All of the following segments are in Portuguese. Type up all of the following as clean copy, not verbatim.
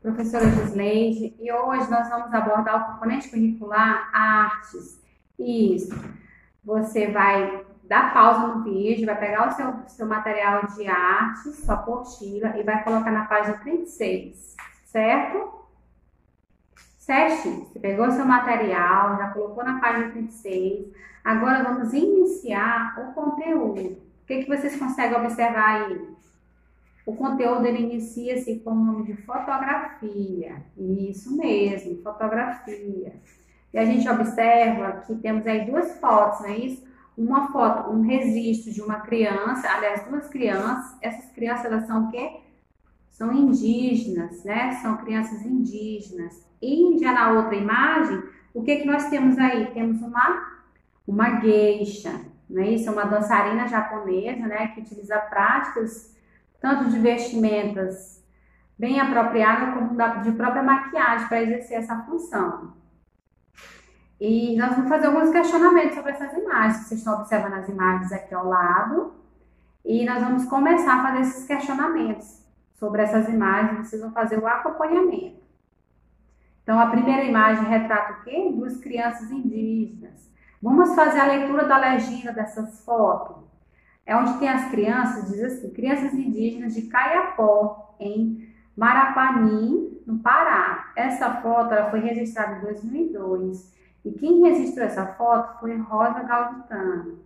Professora Gisleide, e hoje nós vamos abordar o componente curricular Artes. Isso, você vai dar pausa no vídeo, vai pegar o seu material de artes, sua apostila, e vai colocar na página 36, certo? Certinho, você pegou seu material, já colocou na página 36, agora vamos iniciar o conteúdo. O que vocês conseguem observar aí? O conteúdo ele inicia-se com o nome de fotografia. Isso mesmo, fotografia. E a gente observa que temos aí duas fotos, não é isso? Uma foto, um registro de uma criança, aliás, duas crianças. Essas crianças, elas são o quê? São indígenas, né? São crianças indígenas. E já na outra imagem, o que nós temos aí? Temos uma geisha, não é isso? É uma dançarina japonesa, né? Que utiliza práticas tanto de vestimentas bem apropriadas, como de própria maquiagem para exercer essa função. E nós vamos fazer alguns questionamentos sobre essas imagens. Vocês estão observando as imagens aqui ao lado. E nós vamos começar a fazer esses questionamentos sobre essas imagens. Vocês vão fazer o acompanhamento. Então, a primeira imagem retrata o quê? Duas crianças indígenas. Vamos fazer a leitura da legenda dessas fotos. É onde tem as crianças, diz assim, crianças indígenas de Caiapó, em Marapani, no Pará. Essa foto ela foi registrada em 2002 e quem registrou essa foto foi Rosa Galditano.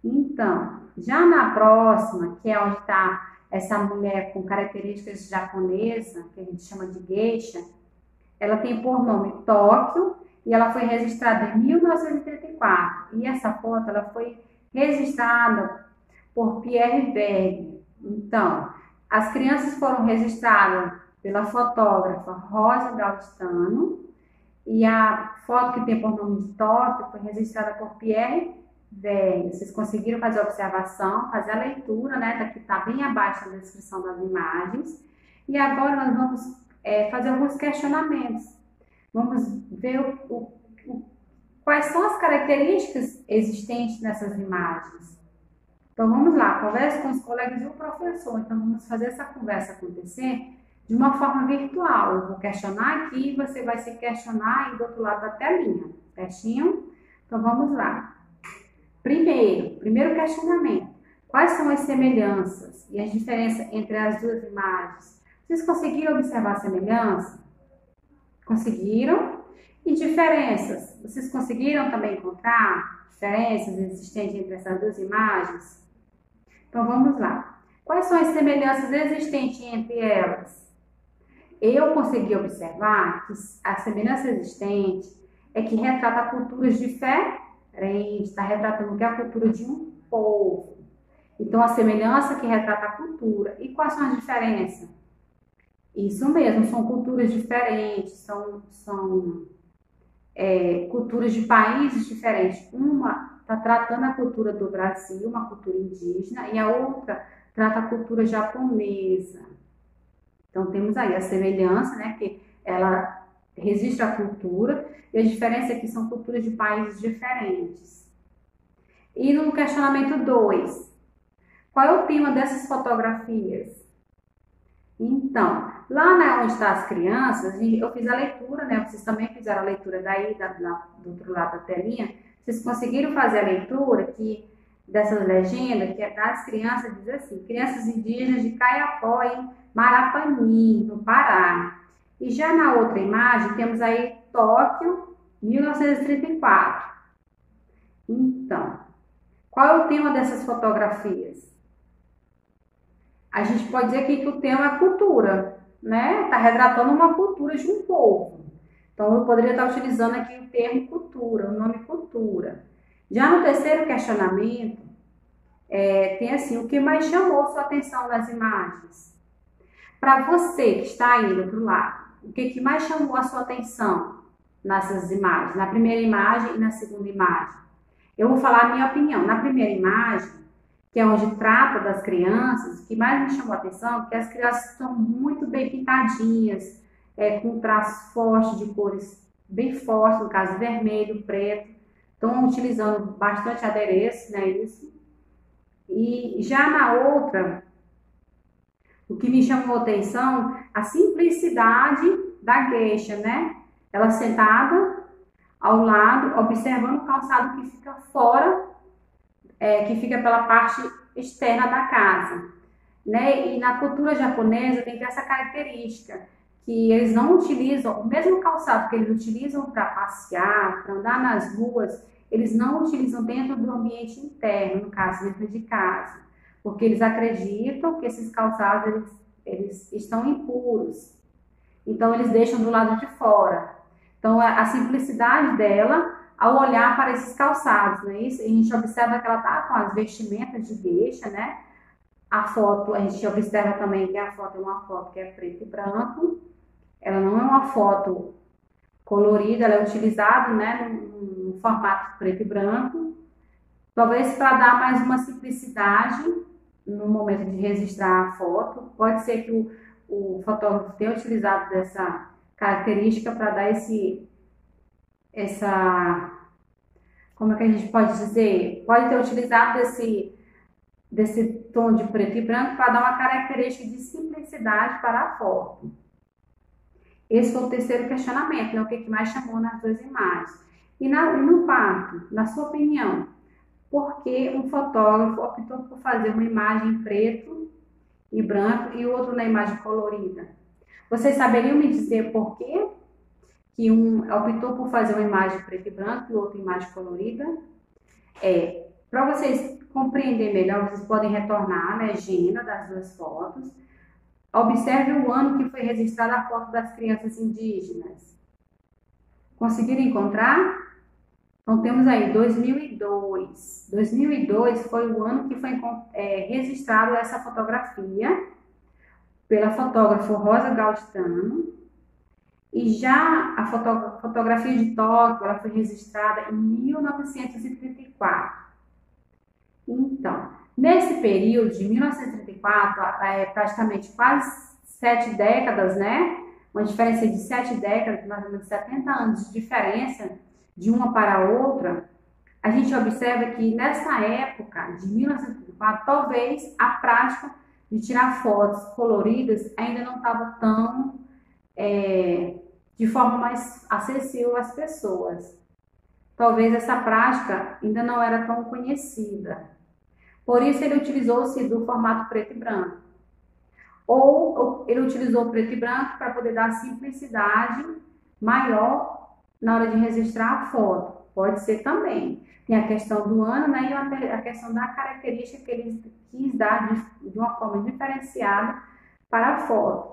Então, já na próxima, que é onde está essa mulher com características japonesas, que a gente chama de geisha, ela tem por nome Tóquio e ela foi registrada em 1934. E essa foto ela foi registrada por Pierre Berg. Então, as crianças foram registradas pela fotógrafa Rosa Galditano e a foto que tem por nome de Tóquio foi registrada por Pierre Berg. Vocês conseguiram fazer a observação, fazer a leitura, né? Daqui está bem abaixo na descrição das imagens. E agora nós vamos fazer alguns questionamentos. Vamos ver quais são as características existentes nessas imagens. Então vamos lá, converse com os colegas e o professor. Então vamos fazer essa conversa acontecer de uma forma virtual. Eu vou questionar aqui e você vai se questionar aí do outro lado da telinha, certinho? Então vamos lá. Primeiro questionamento. Quais são as semelhanças e as diferenças entre as duas imagens? Vocês conseguiram observar a semelhança? Conseguiram? E diferenças? Vocês conseguiram também encontrar diferenças existentes entre essas duas imagens? Então vamos lá. Quais são as semelhanças existentes entre elas? Eu consegui observar que a semelhança existente é que retrata culturas diferentes, está retratando que é a cultura de um povo. Então a semelhança que retrata a cultura. E quais são as diferenças? Isso mesmo, são culturas diferentes, são culturas de países diferentes. Uma está tratando a cultura do Brasil, uma cultura indígena, e a outra trata a cultura japonesa. Então temos aí a semelhança, né, que ela registra a cultura, e a diferença é que são culturas de países diferentes. E no questionamento 2, qual é o tema dessas fotografias? Então, lá onde estão as crianças, eu fiz a leitura, né? Vocês também fizeram a leitura daí, do outro lado da telinha. Vocês conseguiram fazer a leitura dessa legenda, que é das crianças, diz assim, crianças indígenas de Caiapó, em Marapani, no Pará. E já na outra imagem, temos aí Tóquio, 1934. Então, qual é o tema dessas fotografias? A gente pode dizer aqui que o tema é cultura, né? Está retratando uma cultura de um povo. Então, eu poderia estar utilizando aqui o termo cultura, o nome cultura. Já no terceiro questionamento, tem assim, o que mais chamou sua atenção nas imagens? Para você que está aí do outro lado, o que mais chamou a sua atenção nessas imagens? Na primeira imagem e na segunda imagem? Eu vou falar a minha opinião. Na primeira imagem, que é onde trata das crianças, o que mais me chamou a atenção é que as crianças estão muito bem pintadinhas, com traços fortes de cores bem fortes, no caso vermelho, preto, estão utilizando bastante adereço, né, isso. E já na outra, O que me chamou a atenção, a simplicidade da geisha, né? Ela sentada ao lado, observando o calçado que fica fora, que fica pela parte externa da casa, né? E na cultura japonesa tem essa característica, que eles não utilizam o mesmo calçado que eles utilizam para passear, para andar nas ruas, eles não utilizam dentro do ambiente interno, no caso, dentro de casa, porque eles acreditam que esses calçados eles estão impuros, então eles deixam do lado de fora. Então a simplicidade dela ao olhar para esses calçados, não é isso? A gente observa que ela está com as vestimentas de geisha, né? A foto, a gente observa também que a foto é uma foto que é preto e branco. Ela não é uma foto colorida, ela é utilizada, né, no formato preto e branco. Talvez para dar mais uma simplicidade no momento de registrar a foto. Pode ser que o fotógrafo tenha utilizado dessa característica para dar como é que a gente pode dizer? Pode ter utilizado desse tom de preto e branco para dar uma característica de simplicidade para a foto. Esse foi o terceiro questionamento, né? O que mais chamou nas duas imagens. E no quarto, na sua opinião, por que um fotógrafo optou por fazer uma imagem em preto e branco e outro na imagem colorida? Vocês saberiam me dizer por quê que um optou por fazer uma imagem preto e branco e outra imagem colorida? Para vocês compreenderem melhor, vocês podem retornar à legenda das duas fotos. Observe o ano que foi registrada a foto das crianças indígenas. Conseguiram encontrar? Então, temos aí 2002. 2002 foi o ano que foi registrado essa fotografia pela fotógrafa Rosa Gauditano. E já a fotografia de Tóquio, ela foi registrada em 1934. Então, nesse período de 1934, praticamente quase 7 décadas, né? Uma diferença de 7 décadas, mais ou menos 70 anos de diferença de uma para a outra, a gente observa que nessa época de 1934, talvez a prática de tirar fotos coloridas ainda não estava tão de forma mais acessível às pessoas. Talvez essa prática ainda não era tão conhecida. Por isso ele utilizou-se do formato preto e branco. Ou ele utilizou preto e branco para poder dar simplicidade maior na hora de registrar a foto. Pode ser também. Tem a questão do ano, né, e a questão da característica que ele quis dar de uma forma diferenciada para a foto.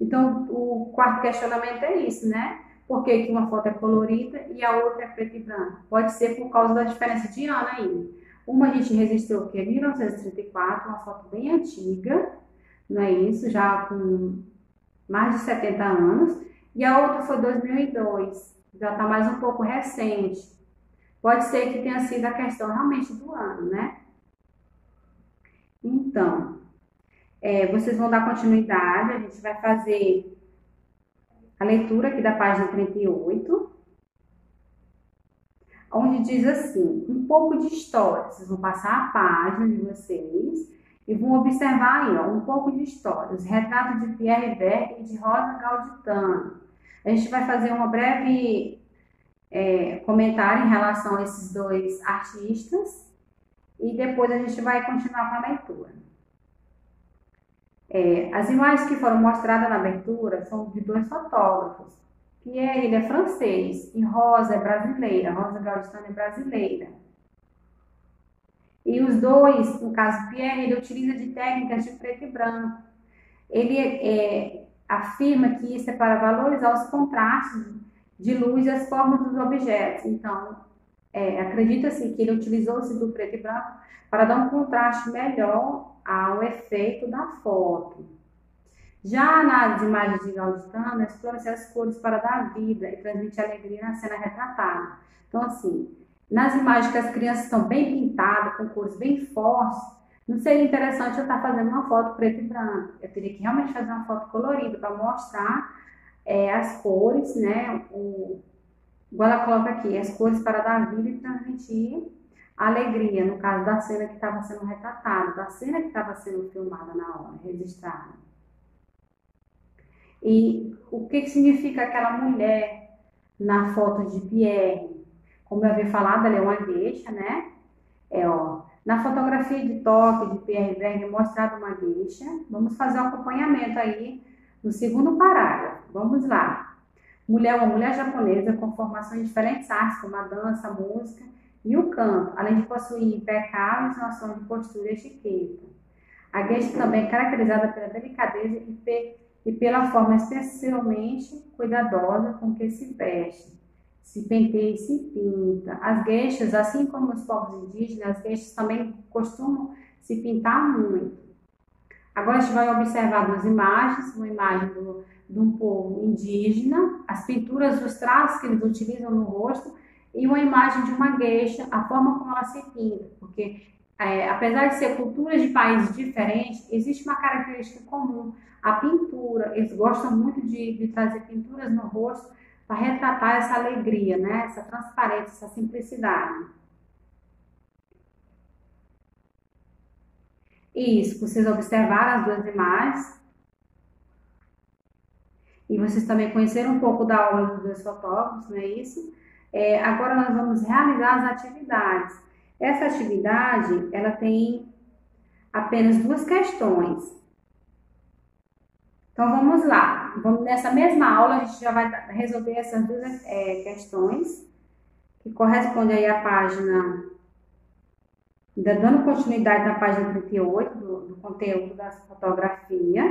Então, o quarto questionamento é isso, né? Por que uma foto é colorida e a outra é preto e branco? Pode ser por causa da diferença de ano aí. Uma a gente registrou que é 1934, uma foto bem antiga, não é isso? Já com mais de 70 anos. E a outra foi 2002, já está mais um pouco recente. Pode ser que tenha sido a questão realmente do ano, né? Então, vocês vão dar continuidade, a gente vai fazer a leitura aqui da página 38, onde diz assim, um pouco de história. Vocês vão passar a página de vocês e vão observar aí, ó, um pouco de história. Os retratos de Pierre Werck e de Rosa Gauditano. A gente vai fazer uma breve comentário em relação a esses dois artistas e depois a gente vai continuar com a leitura. As imagens que foram mostradas na abertura são de dois fotógrafos. Pierre, ele é francês e Rosa é brasileira. Rosa Gauditano é brasileira. E os dois, no caso Pierre, ele utiliza de técnicas de preto e branco. Ele afirma que isso é para valorizar os contrastes de luz e as formas dos objetos. Então, acredita-se que ele utilizou-se do preto e branco para dar um contraste melhor ao efeito da foto. Já nas imagens de Gauditano, explora-se as cores para dar vida e transmitir alegria na cena retratada. Então, assim, nas imagens que as crianças estão bem pintadas, com cores bem fortes, não seria interessante eu estar fazendo uma foto preto e branco. Eu teria que realmente fazer uma foto colorida para mostrar as cores, né? Igual ela coloca aqui, as cores para dar vida e transmitir a alegria, no caso da cena que estava sendo retratada, da cena que estava sendo filmada na hora, registrada. E o que significa aquela mulher na foto de Pierre? Como eu havia falado, ela é uma geisha, né? Na fotografia de toque de Pierre Berg é mostrada uma geisha. Vamos fazer um acompanhamento aí no segundo parágrafo. Vamos lá. Mulher é uma mulher japonesa com formações em diferentes artes, como a dança, a música e o canto, além de possuir impecáveis noções de postura e etiqueta. A geisha também é caracterizada pela delicadeza e pela forma especialmente cuidadosa com que se veste, se penteia e se pinta. As geishas, assim como os povos indígenas, as geishas também costumam se pintar muito. Agora a gente vai observar duas imagens, uma imagem de um povo indígena, as pinturas dos traços que eles utilizam no rosto, e uma imagem de uma geisha, a forma como ela se pinta, porque apesar de ser culturas de países diferentes, existe uma característica comum, a pintura. Eles gostam muito de trazer pinturas no rosto para retratar essa alegria, né? Essa transparência, essa simplicidade. Isso, vocês observaram as duas imagens e vocês também conheceram um pouco da obra dos dois fotógrafos, não é isso? Agora nós vamos realizar as atividades. Essa atividade, ela tem apenas duas questões. Então vamos lá. Nessa mesma aula a gente já vai resolver essas duas questões, que correspondem aí à página, dando continuidade na página 38 do conteúdo da fotografia.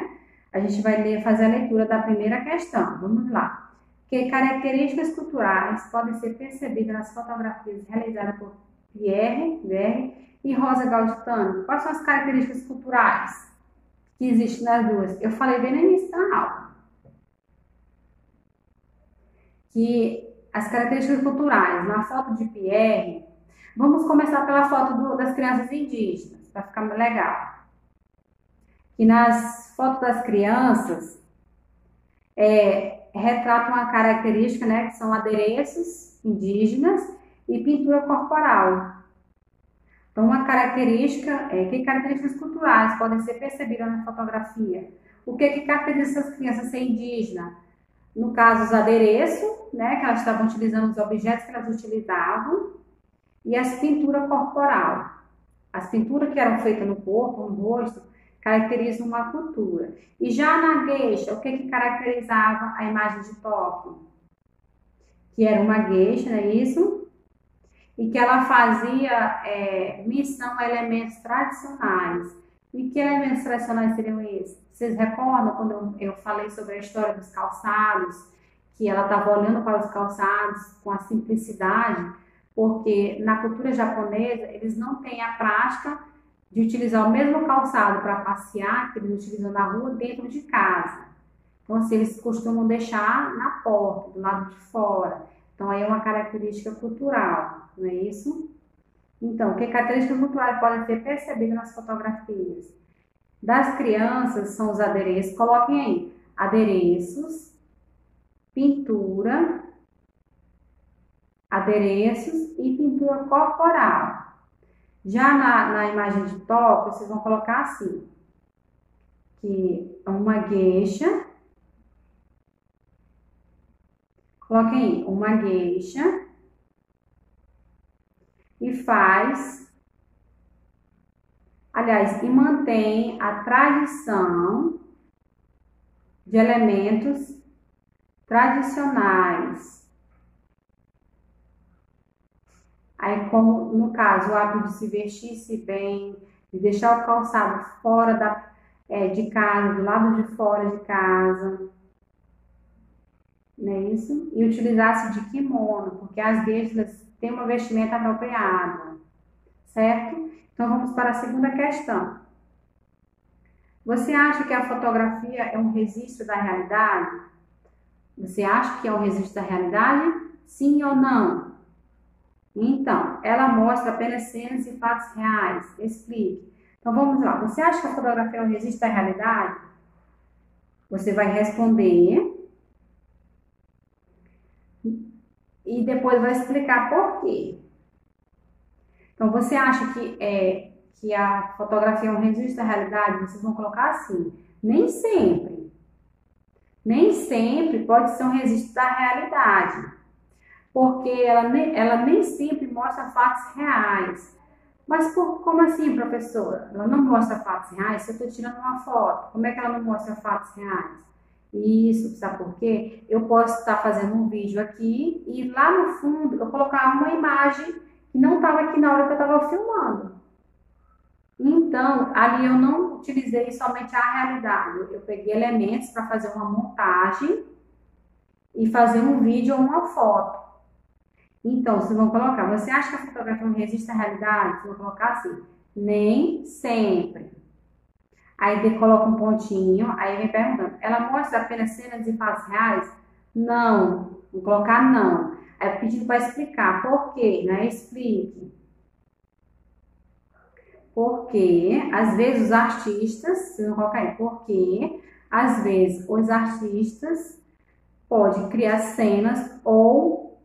A gente vai fazer a leitura da primeira questão. Vamos lá. Que características culturais podem ser percebidas nas fotografias realizadas por Pierre Berg e Rosa Gauditano? Quais são as características culturais que existem nas duas? Eu falei bem no início da aula que as características culturais na foto de Pierre, vamos começar pela foto das crianças indígenas, para ficar legal. Que nas fotos das crianças retratam uma característica, né, que são adereços indígenas e pintura corporal. Então, uma característica, que características culturais podem ser percebidas na fotografia? O que caracteriza essas crianças ser indígenas? No caso, os adereços, né, que elas estavam utilizando, os objetos que elas utilizavam, e as pinturas corporal. As pinturas que eram feitas no corpo, no rosto, caracterizam uma cultura. E já na geisha, o que caracterizava a imagem de toque? Que era uma geisha, não é isso? E que ela fazia menção a elementos tradicionais. E que elementos tradicionais seriam esses? Vocês recordam quando eu falei sobre a história dos calçados, que ela estava olhando para os calçados com a simplicidade, porque na cultura japonesa eles não têm a prática de utilizar o mesmo calçado para passear, que eles utilizam na rua, dentro de casa. Então, assim, eles costumam deixar na porta, do lado de fora. Então, aí é uma característica cultural, não é isso? Então, que características culturais podem ser percebidas nas fotografias? Das crianças são os adereços, coloquem aí, adereços, pintura, adereços e pintura corporal. Já na imagem de toque, vocês vão colocar assim, que é uma geisha, coloquem aí, uma geisha, e faz, aliás, e mantém a tradição de elementos tradicionais. Aí, como no caso, o hábito de se vestir-se bem, de deixar o calçado fora de casa, do lado de fora de casa, não é isso? E utilizar-se de kimono, porque as geishas têm uma vestimenta apropriada, certo? Então, vamos para a segunda questão. Você acha que a fotografia é um registro da realidade? Você acha que é um registro da realidade? Sim ou não? Então, ela mostra apenas cenas e fatos reais. Explique. Então, vamos lá. Você acha que a fotografia é um registro da realidade? Você vai responder e depois vai explicar por quê. Então, você acha que a fotografia é um registro da realidade? Vocês vão colocar assim, nem sempre. Nem sempre pode ser um registro da realidade, porque ela nem sempre mostra fatos reais. Mas como assim, professora? Ela não mostra fatos reais? Se eu estou tirando uma foto, como é que ela não mostra fatos reais? Isso, sabe por quê? Eu posso estar fazendo um vídeo aqui e lá no fundo eu colocar uma imagem que não estava aqui na hora que eu estava filmando. Então, ali eu não utilizei somente a realidade. Eu peguei elementos para fazer uma montagem e fazer um vídeo ou uma foto. Então, vocês vão colocar, você acha que a fotografia não resiste à realidade? Vocês vão colocar assim, nem sempre. Aí coloca um pontinho, aí vem perguntando, ela mostra apenas cenas de fatos reais? Não, vou colocar não. Aí pedindo para explicar, por quê, né? Explique. Porque, às vezes, os artistas, vocês vão colocar aí, porque, às vezes, os artistas podem criar cenas ou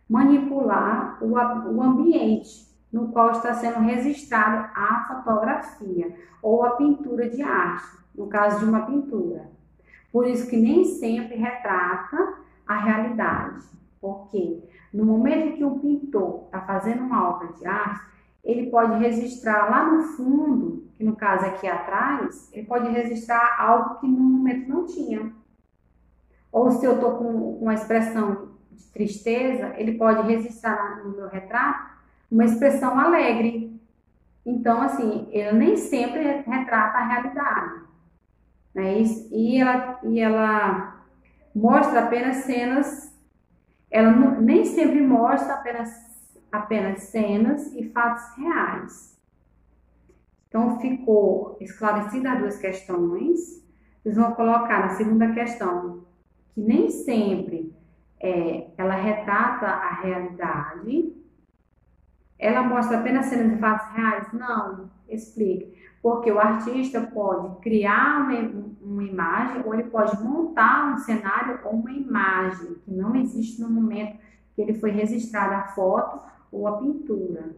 manipular o ambiente no qual está sendo registrada a fotografia ou a pintura de arte, no caso de uma pintura. Por isso que nem sempre retrata a realidade, porque no momento que um pintor está fazendo uma obra de arte, ele pode registrar lá no fundo, que no caso aqui atrás, ele pode registrar algo que no momento não tinha. Ou se eu estou com uma expressão de tristeza, ele pode registrar no meu retrato uma expressão alegre. Então, assim, ele nem sempre retrata a realidade. Né? E ela mostra apenas cenas, ela nem sempre mostra apenas cenas e fatos reais. Então, ficou esclarecida as duas questões. Vocês vão colocar na segunda questão que nem sempre ela retrata a realidade. Ela mostra apenas cenas de fatos reais? Não, explique. Porque o artista pode criar uma imagem ou ele pode montar um cenário ou uma imagem que não existe no momento que ele foi registrada a foto ou a pintura.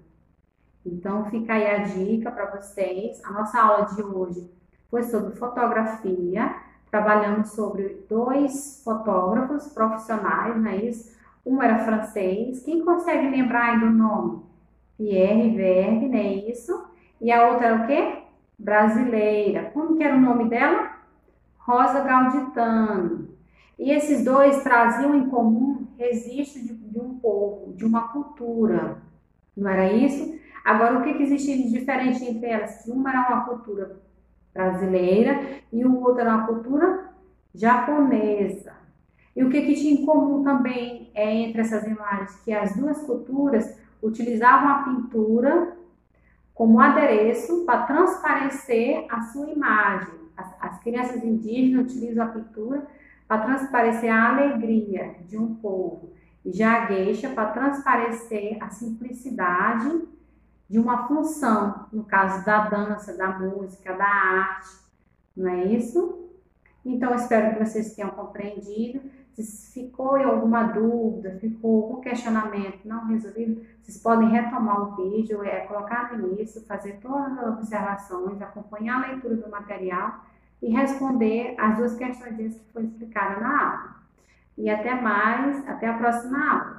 Então, fica aí a dica para vocês. A nossa aula de hoje foi sobre fotografia. Trabalhamos sobre 2 fotógrafos profissionais, não é isso? Um era francês. Quem consegue lembrar aí do nome? Pierre Vergne, não é isso? E a outra era o quê? Brasileira. Como que era o nome dela? Rosa Galditano. E esses 2 traziam em comum registro de um povo, de uma cultura. Não era isso? Agora, o que existia de diferente entre elas? Uma era uma cultura brasileira e o outro era uma cultura japonesa. E o que tinha em comum também entre essas imagens? Que as 2 culturas utilizavam a pintura como adereço para transparecer a sua imagem. As crianças indígenas utilizam a pintura para transparecer a alegria de um povo. E já a geisha para transparecer a simplicidade de uma função, no caso da dança, da música, da arte, não é isso? Então, espero que vocês tenham compreendido. Se ficou em alguma dúvida, ficou algum questionamento não resolvido, vocês podem retomar o vídeo, colocar no início, fazer todas as observações, acompanhar a leitura do material e responder as 2 questões que foram explicadas na aula. E até mais, até a próxima aula.